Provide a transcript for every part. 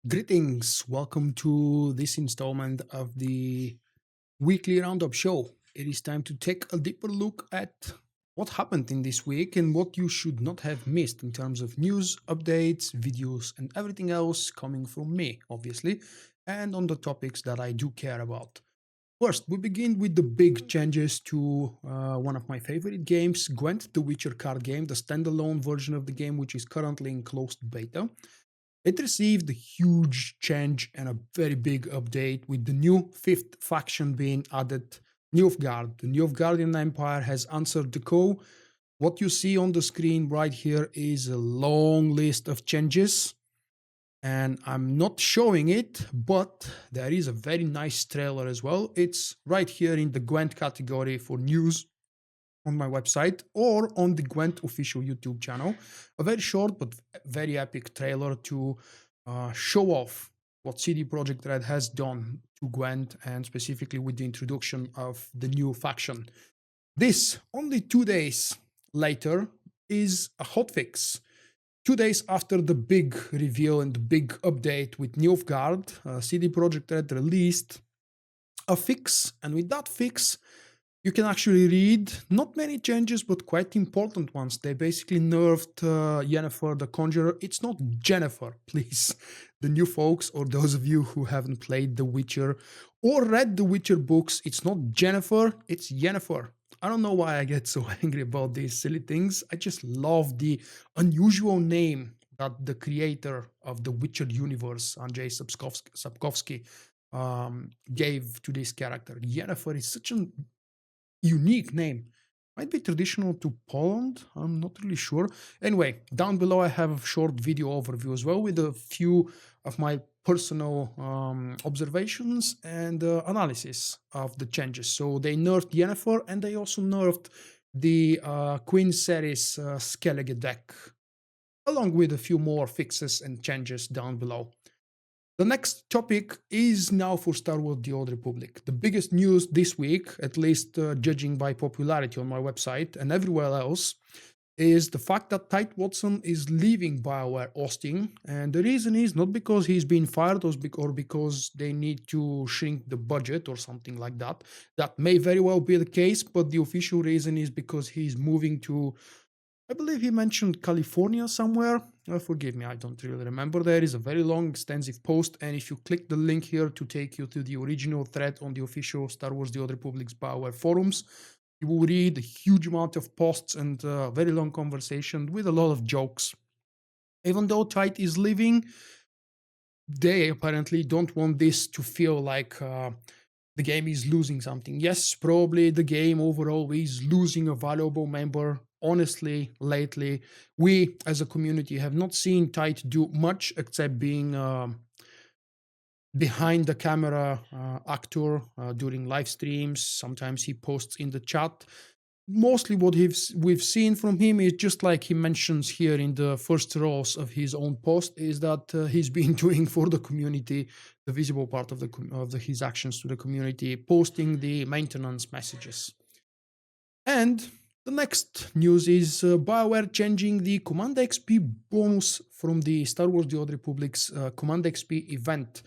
Greetings, welcome to this installment of the Weekly Roundup show. It is time to take a deeper look at what happened in this week and what you should not have missed in terms of news, updates, videos, and everything else coming from me, obviously, and on the topics that I do care about. First, we begin with the big changes to one of my favorite games, Gwent, the Witcher card game, the standalone version of the game, which is currently in closed beta. It received a huge change and a very big update with the new fifth faction being added, Nilfgaard. The Nilfgaardian Empire has answered the call. What you see on the screen right here is a long list of changes, and I'm not showing it, but there is a very nice trailer as well. It's right here in the Gwent category for news on my website or on the Gwent official YouTube channel. A very short but very epic trailer to show off what CD Projekt Red has done to Gwent, and specifically with the introduction of the new faction. This, only 2 days later, is a hotfix. 2 days after the big reveal and the big update with Nilfgaard, CD Projekt Red released a fix, and with that fix, you can actually read not many changes, but quite important ones. They basically nerfed Yennefer the Conjurer. It's not Jennifer, please. The new folks, or those of you who haven't played The Witcher or read The Witcher books, it's not Jennifer, it's Yennefer. I don't know why I get so angry about these silly things. I just love the unusual name that the creator of the Witcher universe, Andrzej Sapkowski, gave to this character. Yennefer is such an unique name. Might be traditional to Poland, I'm not really sure. Anyway, down below I have a short video overview as well with a few of my personal observations and analysis of the changes. So they nerfed Yennefer, and they also nerfed the Queen Cerys Skellige deck, along with a few more fixes and changes down below. The next topic is now for Star Wars The Old Republic. The biggest news this week, at least judging by popularity on my website and everywhere else, is the fact that Tait is leaving Bioware Austin. And the reason is not because he's been fired or because they need to shrink the budget or something like that. That may very well be the case, but the official reason is because he's moving to, I believe he mentioned California somewhere. Forgive me, I don't really remember. There is a very long, extensive post, and if you click the link here to take you to the original thread on the official Star Wars The Old Republic's Bioware forums, you will read a huge amount of posts and a very long conversation with a lot of jokes. Even though Tait is leaving, they apparently don't want this to feel like the game is losing something. Yes, probably the game overall is losing a valuable member. Honestly, lately, we as a community have not seen Tait do much except being behind the camera actor during live streams. Sometimes he posts in the chat. Mostly what we've seen from him is just like he mentions here in the first rows of his own post, is that he's been doing for the community, the visible part of his actions to the community, posting the maintenance messages. And the next news is Bioware changing the Command XP bonus from the Star Wars The Old Republic's Command XP event.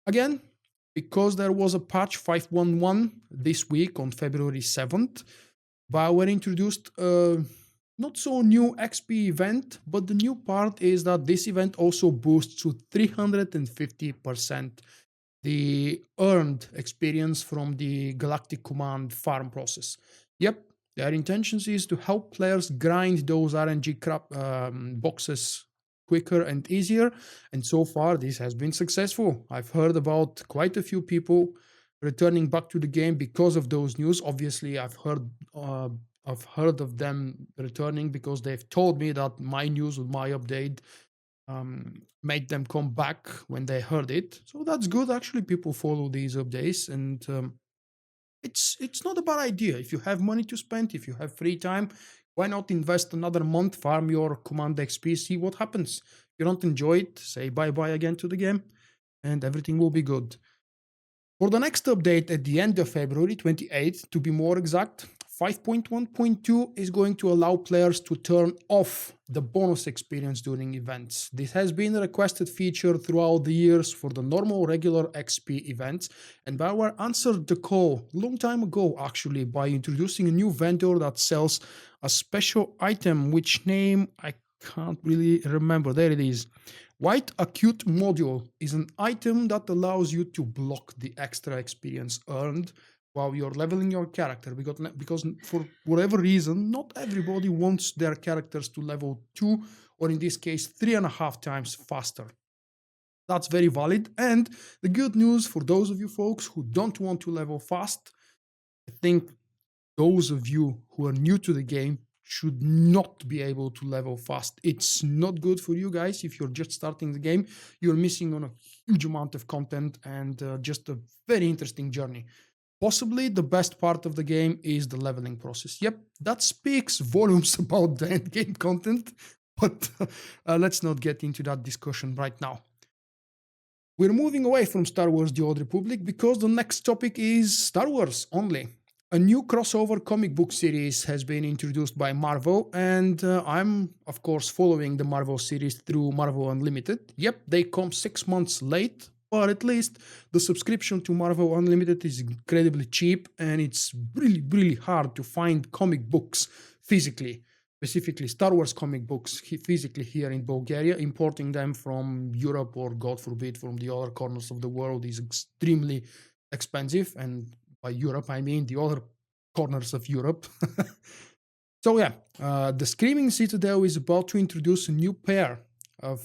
Again, because there was a patch 5.11 this week on February 7th, Bioware introduced a not so new XP event, but the new part is that this event also boosts to 350% the earned experience from the Galactic Command farm process. Yep, their intentions is to help players grind those RNG boxes quicker and easier, and so far this has been successful. I've heard about quite a few people returning back to the game because of those news. Obviously, I've heard of them returning because they've told me that my news with my update made them come back when they heard it. So that's good. Actually, people follow these updates, and it's not a bad idea. If you have money to spend, if you have free time, why not invest another month, farm your Command XP, see what happens. If you don't enjoy it, say bye-bye again to the game, and everything will be good. For the next update at the end of February 28th, to be more exact, 5.1.2 is going to allow players to turn off the bonus experience during events. This has been a requested feature throughout the years for the normal regular XP events, and Bioware answered the call a long time ago actually by introducing a new vendor that sells a special item, which name I can't really remember. There it is. White Acute Module is an item that allows you to block the extra experience earned while you're leveling your character, because for whatever reason, not everybody wants their characters to level 2, or in this case, 3.5 times faster. That's very valid. And the good news for those of you folks who don't want to level fast, I think those of you who are new to the game should not be able to level fast. It's not good for you guys. If you're just starting the game, you're missing on a huge amount of content and just a very interesting journey. Possibly the best part of the game is the leveling process. Yep, that speaks volumes about the end game content, but let's not get into that discussion right now. We're moving away from Star Wars The Old Republic because the next topic is Star Wars only. A new crossover comic book series has been introduced by Marvel, and I'm, of course, following the Marvel series through Marvel Unlimited. Yep, they come 6 months late, but at least the subscription to Marvel Unlimited is incredibly cheap, and it's really, really hard to find comic books physically, specifically Star Wars comic books physically here in Bulgaria. Importing them from Europe or, God forbid, from the other corners of the world is extremely expensive, and by Europe, I mean the other corners of Europe. So yeah, the Screaming Citadel is about to introduce a new pair of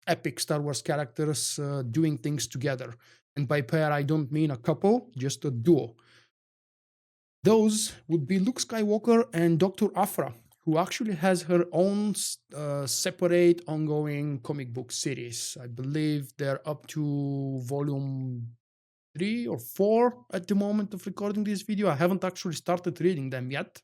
epic Star Wars characters doing things together. And by pair, I don't mean a couple, just a duo. Those would be Luke Skywalker and Dr. Aphra, who actually has her own separate ongoing comic book series. I believe they're up to volume 3 or 4 at the moment of recording this video. I haven't actually started reading them yet.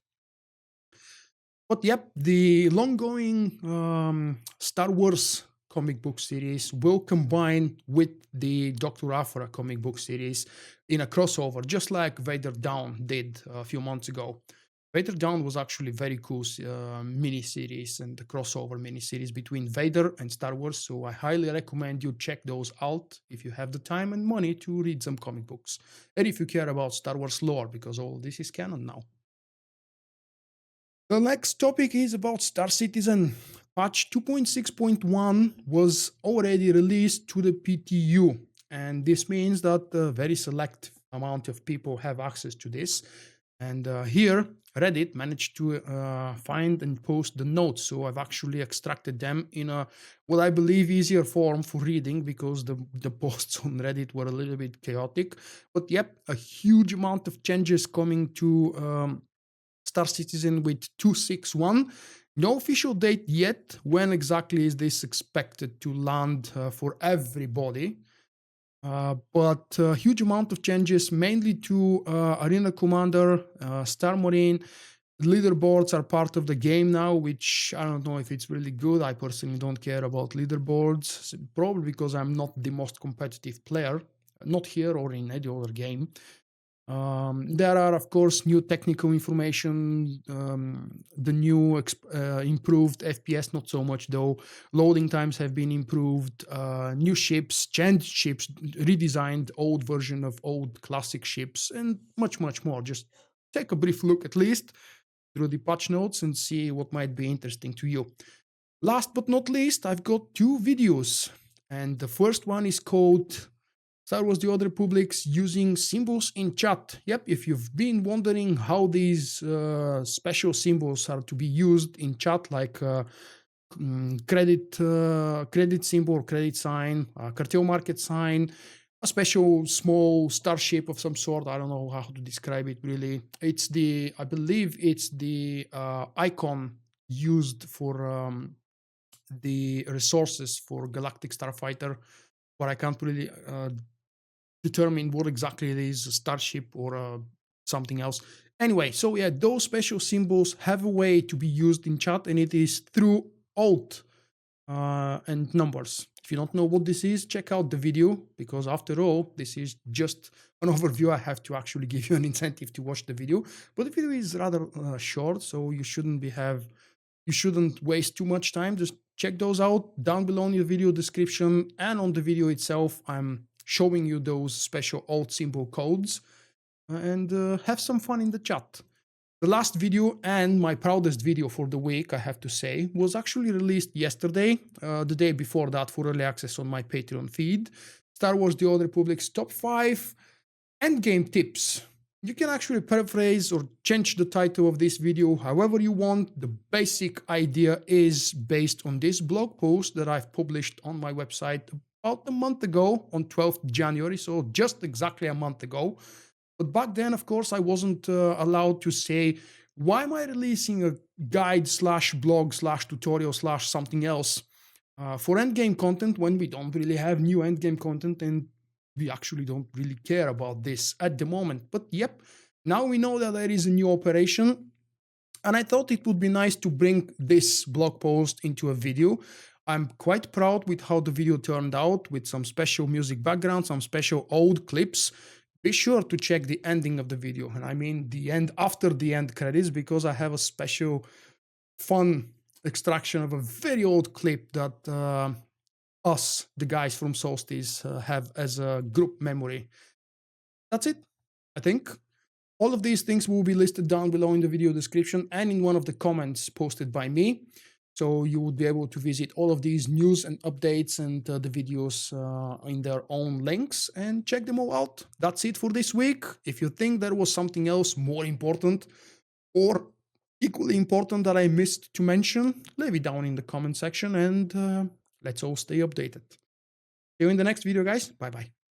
But yep, the long-going Star Wars comic book series will combine with the Dr. Aphra comic book series in a crossover, just like Vader Down did a few months ago. Vader Down was actually a very cool mini-series and a crossover mini-series between Vader and Star Wars, so I highly recommend you check those out if you have the time and money to read some comic books. And if you care about Star Wars lore, because all this is canon now. The next topic is about Star Citizen. Patch 2.6.1 was already released to the PTU, and this means that a very select amount of people have access to this. And here, Reddit managed to find and post the notes, so I've actually extracted them in a, what I believe, easier form for reading, because the posts on Reddit were a little bit chaotic. But yep, a huge amount of changes coming to Star Citizen with 2.6.1. No official date yet. When exactly is this expected to land for everybody? But a huge amount of changes, mainly to Arena Commander, Star Marine. Leaderboards are part of the game now, which I don't know if it's really good. I personally don't care about leaderboards, probably because I'm not the most competitive player, not here or in any other game. There are, of course, new technical information, the new improved FPS, not so much though. Loading times have been improved, new ships, changed ships, redesigned old version of old classic ships, and much, much more. Just take a brief look at least through the patch notes and see what might be interesting to you. Last but not least, I've got 2 videos, and the first one is called Star Wars The Old Republic's using symbols in chat. Yep, if you've been wondering how these special symbols are to be used in chat, like credit symbol or credit sign, cartel market sign, a special small star shape of some sort. I don't know how to describe it really. It's I believe it's the icon used for the resources for Galactic Starfighter, but I can't really determine what exactly it is, a starship or something else. Anyway, so yeah, those special symbols have a way to be used in chat, and it is through Alt. and numbers. If you don't know what this is, check out the video, because after all, this is just an overview. I have to actually give you an incentive to watch the video, but the video is rather short, so you shouldn't waste too much time. Just check those out down below in the video description, and on the video itself, I'm showing you those special alt symbol codes, and have some fun in the chat. The last video, and my proudest video for the week, I have to say, was actually released yesterday, the day before that, for early access on my Patreon feed. Star Wars The Old Republic's top 5 endgame tips. You can actually paraphrase or change the title of this video however you want. The basic idea is based on this blog post that I've published on my website about a month ago, on 12th January, so just exactly a month ago. But back then, of course, I wasn't allowed to say, why am I releasing a guide / blog / tutorial / something else for endgame content when we don't really have new endgame content, and we actually don't really care about this at the moment. But yep, now we know that there is a new operation, and I thought it would be nice to bring this blog post into a video. I'm quite proud with how the video turned out, with some special music background, some special old clips. Be sure to check the ending of the video, and I mean the end after the end credits, because I have a special fun extraction of a very old clip that us, the guys from Solstice, have as a group memory. That's it, I think. All of these things will be listed down below in the video description and in one of the comments posted by me. So you would be able to visit all of these news and updates and the videos in their own links and check them all out. That's it for this week. If you think there was something else more important or equally important that I missed to mention, leave it down in the comment section, and let's all stay updated. See you in the next video, guys. Bye-bye.